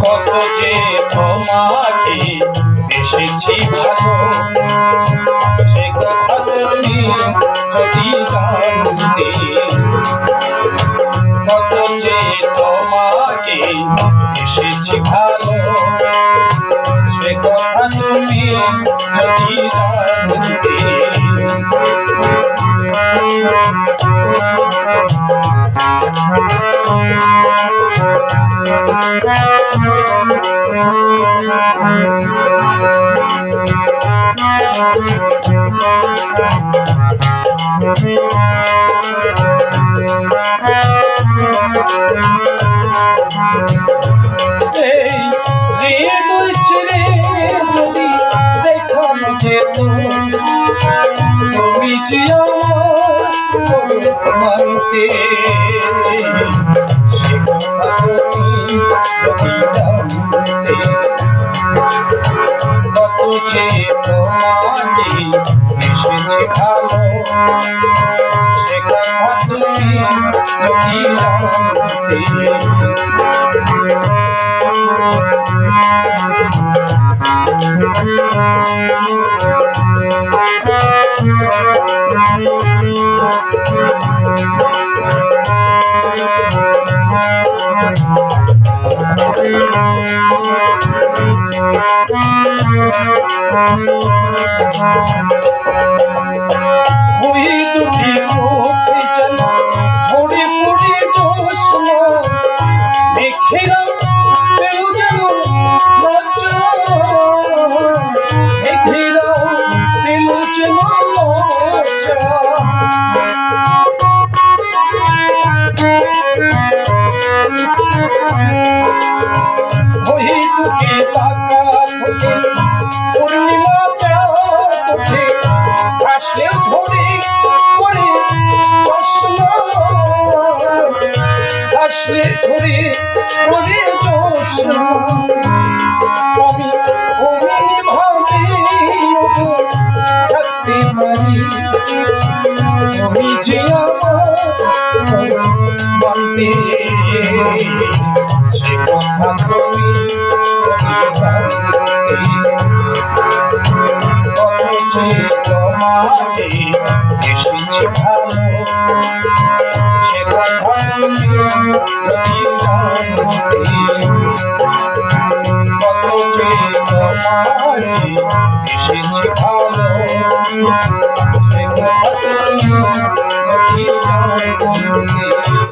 কত যে তোমাকে এসেছি ভালো, সে কথা তুমি যদি জানতে। কত যে তোমাকে এসেছি ভালো, সে কথা তুমি যদি জানতে। এই হৃদয় ছেড়ে যদি দেখান যেত, তুমি যে আমার মানতে, সে কথা তুমি যদি জানতে। কত যে তোমাকে এসেছে ভালো, সে কথা তুমি যদি জানতে। ওই দুটি চোখে যেন ঝরে পড়ে জ্যোৎস্না, মেঘেরা পেল যেন লজ্জা, মেঘেরা পেল যেন লজ্জা। ওই দুটি তাকা থেকে পূর্ণিমা চাঁদ ওঠে, আসলে ঝরে পড়ে জ্যোৎস্না, আসলে ঝরে পড়ে জ্যোৎস্না। আমি অমনি ভাবে থাকতে পারি, তুমি যে আমার মানতে, সে কথা তুমি যদি জানতে। কত যে তোমাকে এসেছে ভালো, সে কথা তুমি যদি জানতে। কত যে তোমাকে এসেছে ভালো, সে কথা তুমি যদি জানতে।